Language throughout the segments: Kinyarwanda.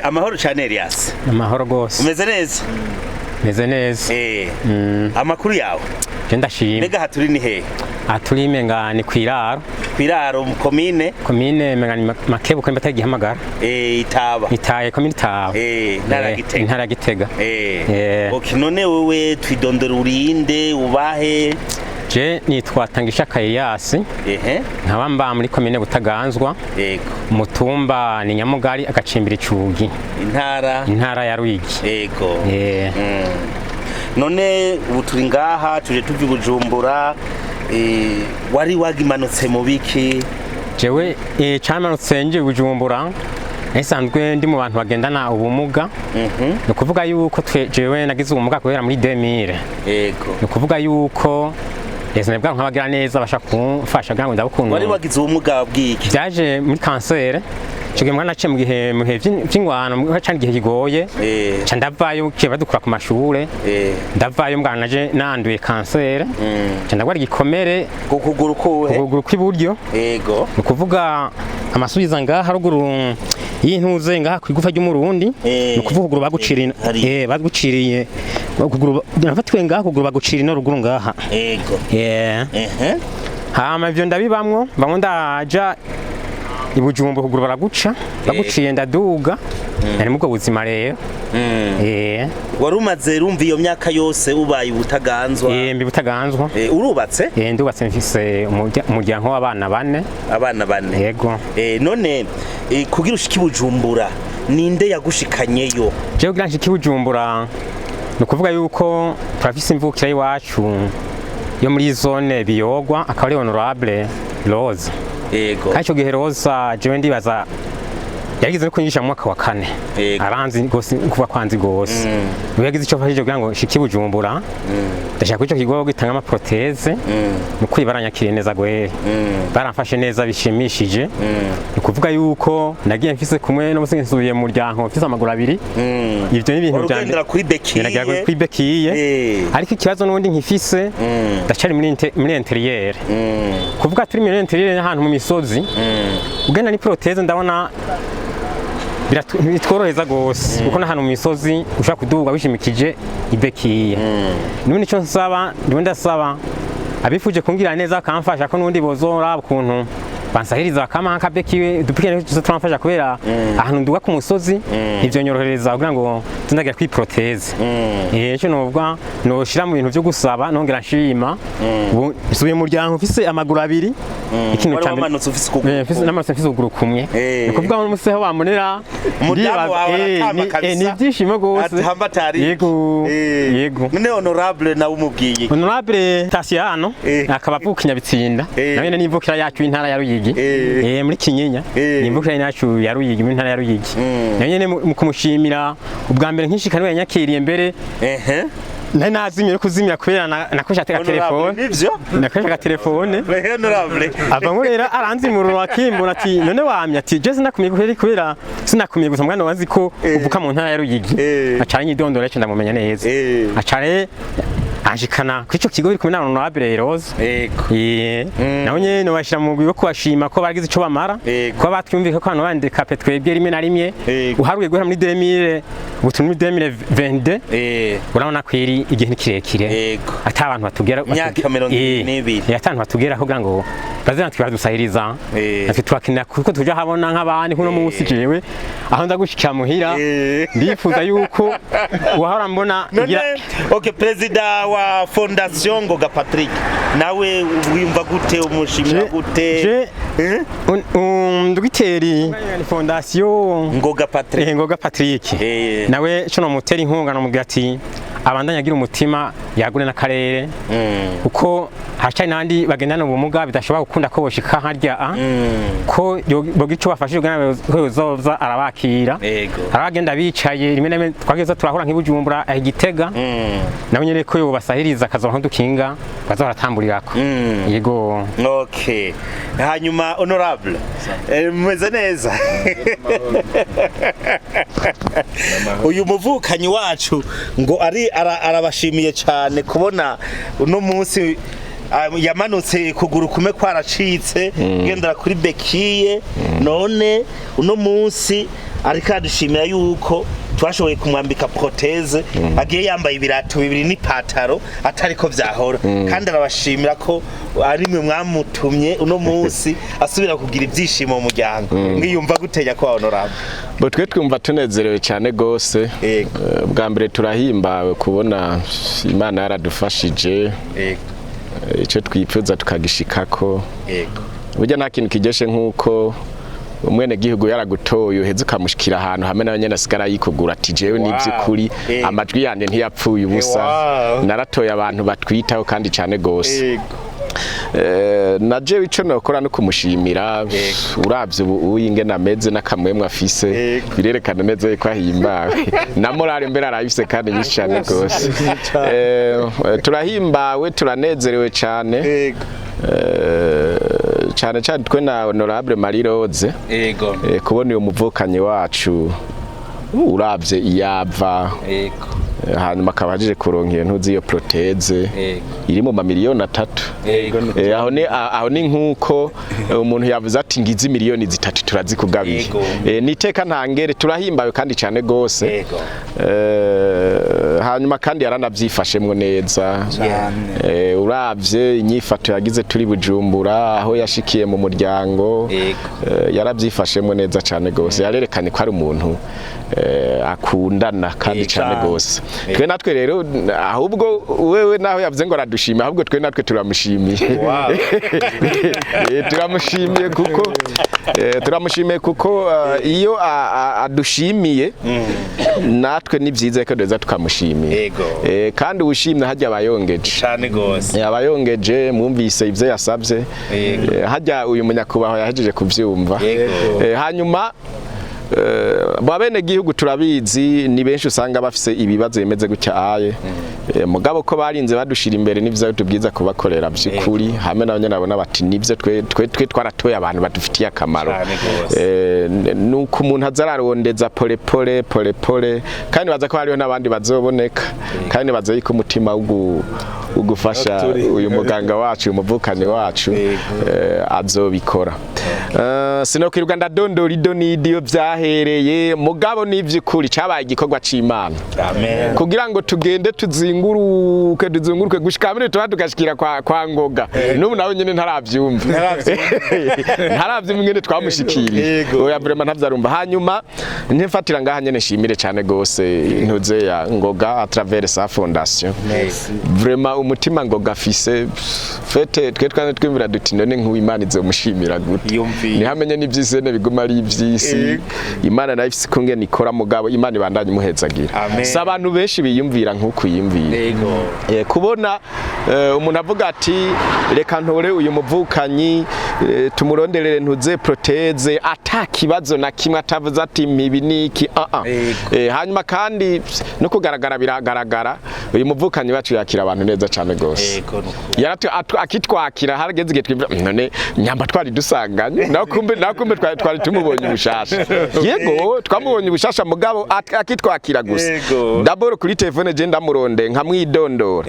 Amahoro cyane Elias. Amahoro gose. Umeze neza? Meze neza. Amakuru yawe? Je ndashima. Mbega haturi ni he? Haturi menga ni kwiraro. Kwiraro mu komine? Komine menga ni makebuko mbata gihamagara. Itaba. Itaye komine Itaba. Ntara Gitega. Ntara Gitega. Okay, none wewe twidondera urinde ubahe? Je nitwa Tangisha Yose. Nkaba mba muri komine Butaganzwa. Yego. Mutumba ni Nyamugari agacimbira icugi. Intara ya Ruyigi. Yego. None ubu turi ngaha tuje tuvi Bujumbura, wari wagimanutse mu biki? Jewe camanutse nje Bujumbura. Esanzwe ndi mu bantu bagendana ubumuga. No kuvuga yuko jewe nagize ubumuga kubera muri 2000. Yego. No kuvuga yuko Esanzwe nkabagira neza bashaka kumfasha kugira ngo ndabukunda. Wari wagize ubumuga bwiki? Byaje muri kansere. Cyo mwana nace mu gihe vy'ingwano cyane gihe kigoye. Ca ndavayo kiba dukura ku mashure. Ndavayo mwana naje nanduye kansere. Ca ndagwara gikomere ukuguru kw'iburyo. Yego. No kuvuga amasubiza ngaha haruguru y'intuze ngaha kwigufa ry'umurundi. No kuvuga ukuguru baguciriye ukuguru nafatwe ngaha ukuguru bagucira no ruguru ngaha. Yego. Hama ivyo ndabibamwo bamwe ndaja Ibujumbu kuguru baraguca baguciye ndaduga ari mugo buzima rero. Warumaze rumva iyo myaka yose ubaye Butaganzwa? Mbi Butaganzwa. Urubatse? Ndubatse mfise umuryango w'abana 4. Abana 4. Yego. None kugira ushiki Bujumbura ninde yagushikanyeyo? Je kugira nshiki Bujumbura no kuvuga yuko turafise imvukira iwacu yo muri zone Biyogwa akaba ari honorable Rose. Yego. Kacho gihe Rosa jewe ndibaza yagize no kunyigisha mu mwaka wa 4. Aranzi gose kuva kwanzi gose. Yagize ico fashije kugira ngo shiki Bujumbura. Ndashaka ico kigo gitanga ama proteze. Nukuri baranyakiriye neza gwe. Baramfashe neza bishimishije. Kuvuga yuko nagiye mfise kumwe no musinsubiye mu muryango mfise amaguru 2. Ivyo ni ibintu byane. Urugenda kuri bekiye. Nagira kuri bekiye. Ariko ikibazo nundi nkifise ndacari muri interieur. Kuvuga turi muri interieur ahantu mu misozi. Ugenda ni proteze ndabona bitworoheza gose kuko nahantu mu misozi ushaka kuduga wishimikije ibekiye. None cyo nsaba ndasaba abifuje kungira neza akamfasha ko nundi bozora ukuntu bansahiriza kama akabekiwe dupikene tutamfasha kubera ahantu nduga ku musozi ivyo nyorohereza kugira ngo tundagira kwi proteze. Cyo novuga no shira mu bintu byo gusaba nongera nshima subiye mu muryango ufise amaguru 2. Ikintu cyane wamanutse ufise ukuguru. Mfise namanutse mfise ukuguru kumwe. Kuvuga ngo museho bamunera umuryango wawe aratama kabisa. Ni byishimo gose. Atambatari. Yego. None honorable na umubwiye. Honorable Tasiano akaba avukinya bitsinda. Nawe n'imvukira yacu intara ya Ruyigi. Muri Kinyinya. Imvukira yacu ya Ruyigi mu ntara ya Ruyigi. Nanyene mu kumushimira ubwa mbere nkishikana yanyakiriye mbere. Nazimye no kuzimya kubera nakoresha telefone. Nivyo? Nakoresha telefone. Honorable. Abamurera aranzimura wakimbona ati none wamya ati je sinakumiye kubera sinakumiye gusa mwana wazi ko uvuka mu ntara ya Ruyigi. Acanye idondora cyo ndamumenya neza. Acare anjikana kwico kigo biri kumwe na honorable Rose. Naho nyene bashira mu bwo kwashima ko bagize ico bamara. Ko batwumvika ko hano bandika twebwe rimwe na rimwe. Uharuye guhera muri 2000 ubutu muri 2022. Urabona kwiri igihe kirekire. Ata abantu batugera myaka 22. Atantu batugera kugira ngo bazana twadusahiriza. Natwe twakinira kuko tuja habona nk'abandi nkuno munsi jewe aho ndagushikira muhira ndifuza yuko wahora mbona Okay, president wa Fondation Ngoga Patrick nawe wimva gute umushimira gute? Ndugiteri Fondation Ngoga Patrick. Nawe cyo no mutera inkunga no mugira ati abandanya agira umutima yagure n'akarere uko hacanye nandi bagendana ubumuga bidashobora gukunda ko boshika harya ko bogico bafashije gana kozoza arabakira arabagenda bicaye rimwe na twageza turahura nk'ibujumbura Gitega nawe nyene ko yo basahiriza akazo nko dukinga bazoratamburirako. Yego. Okay. Hanyuma honorable meze neza. Uyu muvukanyi wacu ngo arabashimiye cyane kubona uno munsi yamanutse kuguru kume kwaracitse gendera kuri bekiye none uno munsi ariko adushimira yuko twashoboye kumwambika proteze agiye yambaye ibirato bibiri n'ipataro atariko vyahora kandi arabashimira ko ari mwe mwamutumye uno munsi asubira kugira ibyishimo mu muryango mwiyumva gutenya kwa honorable bo twe twumva tunezerewe cyane gose bwa mbere turahimbawe kubona Imana yaradufashije icyo twifuza tukagishikako burya nta kintu kigeshe nk'uko umwene gihugu yaragutoye uheze ukamushikira ahantu hamwe n'abanyene asigara yikugura ati jewe n'ivy'ukuri amajwi yanje ntiyapfuye ubusa naratoye abantu batwitaho kandi cyane gose na jewe ico nokora no kumushimira uravye ubu ingene ameze n'akamwemwe afise birerekana neza ko ahimbawe na morale mbere arayifise kandi nyinshi cyane gose turahimbawe turanezerewe cyane cyane cyane twe na honorable Marie Rose kubona uyu muvukanyi wacu uravye iyava hanyuma akaba aje kuronkera ntuzi iyo proteze iri mu mamiliyoni 3 aho ni nkuko umuntu yavuze ati ngize miliyoni 3 turazikugabiye niteka ntangere turahimbawe kandi cyane gose hanyuma kandi yaranavyifashemwe neza uravye inyifato yagize turi Bujumbura aho yashikiye mu muryango yaravyifashemwe neza cyane gose yarerekanye ko ari umuntu akundana kandi cyane gose twe natwe rero ahubwo wewe naho yavuze ngo aradushima ahubwo twe natwe turamushimiye turamushimiye kuko iyo adushimiye natwe ni byiza ko duza tukamushimiye kandi ushimye hajya abayongeje cyane gose abayongeje mwumvise ivyo yasabye hajya uyu munyakubaho yahejeje kuvyumva hanyuma babene gihugu turabizi ni benshi usanga bafise ibibazo bimeze gutya aye mugabo ko barinze badushira imbere n'ivyo tubwiza kubakorera by'ukuri hamwe n'abanye nabona bati nivyo twe twaratoye abantu badufitiye akamaro nuko umuntu azararondeza pole pole kandi baza ko hariho n'abandi bazoboneka kandi baza yiko umutima ugufasha uyu muganga wacu umuvukanye wacu azobikora sinokwiruka ndadondora idonidio vyahereye mugabo n'ivy'ukuri cabaye igikorwa c'Imana kugira ngo tugende tuzinguruke gushika muri tugashikira kwa ngoga n'ubu nawe nyene ntaravyumva ngene twamushikiriye oya vraiment ntavyarumva hanyuma ntifatira ngaha nyene shimire cyane gose intuze ya ngoga à travers sa fondation vraiment umutima ngoga afise fete twe twimvira duti none nk'Imana izomushimira gute nihamenye n'ivyisene biguma ari ivyisi Imana nayo ifise kungene ikora mugabo Imana ibandanye muhezagira sabantu benshi biyumvira nk'uko yimvira kubona umuntu avuga ati reka ntore uyu muvukanyi tumuronderere ntuze proteze atakibazo na kimwe atavuze ati mibi niki hanyuma kandi no kugaragara biragaragara uyu muvukanyi bacu yakira abantu neza cyane gose akitwakira harageze igihe twimvira none nyamba twari dusanganye nakumbe twari tumubonye ubushasha yego twamubonye ubushasha mugabo akitwakira gusa d'abord kuri telefone je ndamuronde nkamwidondora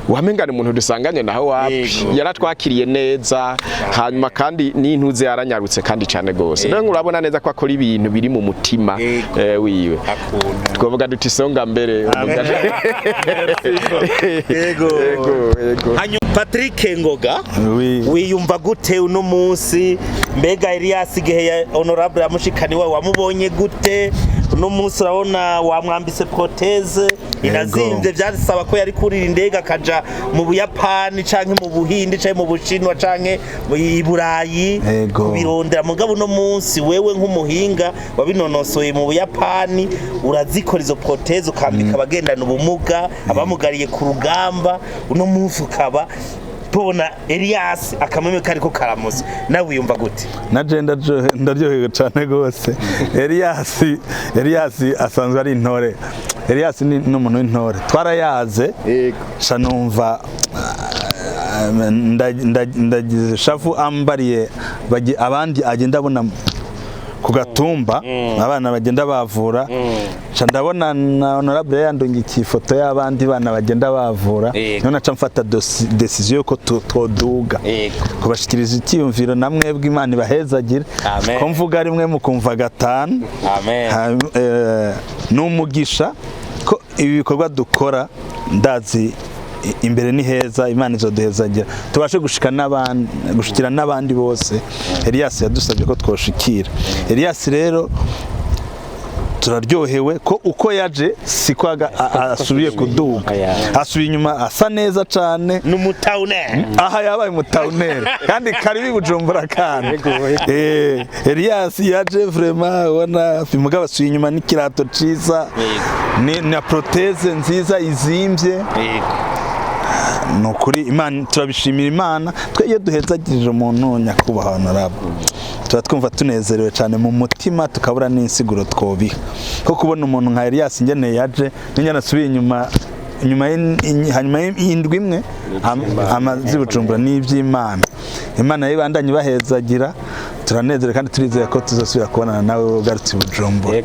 wamengana umuntu dusanganye naho wapi yaratwakiriye neza hanyuma kandi n'intuze yaranyarutse kandi cyane gose none urabona neza ko akora ibintu biri mu mutima wiwe twovuga duti songa mbere yego Patrick Ngoga wiyumva gute uno munsi mbega Elias gihe honorable amushikani wawe wamubonye gute uno munsi urabona wamwambise proteze inazimvye byasaba ko yari kurira indega kaja mu Buyapani canke mu Buhindi canke mu Bushinwa canke mu Burayi kubirondera mugabo uno munsi wewe nk'umuhinga wabinonosoye mu Buyapani urazikora izo proteze ukambika abagendana ubumuga abamugariye ku rugamba uno munsi ukaba tubona Elias akameme kariko karamuze nawe uyumva gute naje ndaryohewe cyane gose Elias asanzwe ari intore Elias ni umuntu w'intore twarayaze shanumva ndagize shafu ambariye abandi agenda abona ku gatumba abana bagenda bavura ndabona na honorable yandungikiye ifoto y'abandi bana bagenda bavura none naca mfata decision ko toduga kubashikiriza icyiyumviro namwe bw'Imana ibahezagira ko mvuga rimwe mukumva gatanu n'umugisha ko ibi bikorwa dukora ndazi imbere ni heza Imana izoduhezagira tubashe gushikira n'abandi bose Elias yadusabye ko twoshikira Elias rero turaryohewe ko uko yaje siko asubiye kuduga asubiye inyuma asa neza cyane n'umutaunere aha yabaye umutaunere kandi karibi Bujumbura kandi Elias yaje vraiment ubona mugabo asubiye inyuma n'ikirato ciza na proteze nziza izimbye nukuri Imana turabishimira Imana tweye duhezagirije umuntu nyakubahwa honorable tuba twumva tunezerewe cyane mu mutima tukabura n'insiguro twobiha ko kubona umuntu nka Elias ngene yaje n'inyana asubiye inyuma hanyuma y'indwi imwe amazi Bujumbura n'iby'Imana Imana yibandanye bahezagira turanezerewe kandi turizeye ko tuzosubira kubonana nawe ugarutse Bujumbura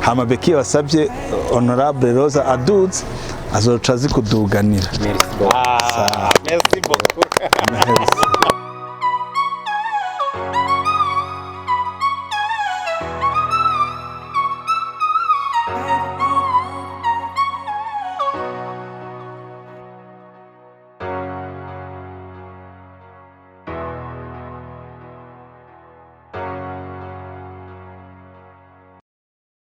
hama Beki wasabye honorable Rosa aduze azoca zikuduganira merci beaucoup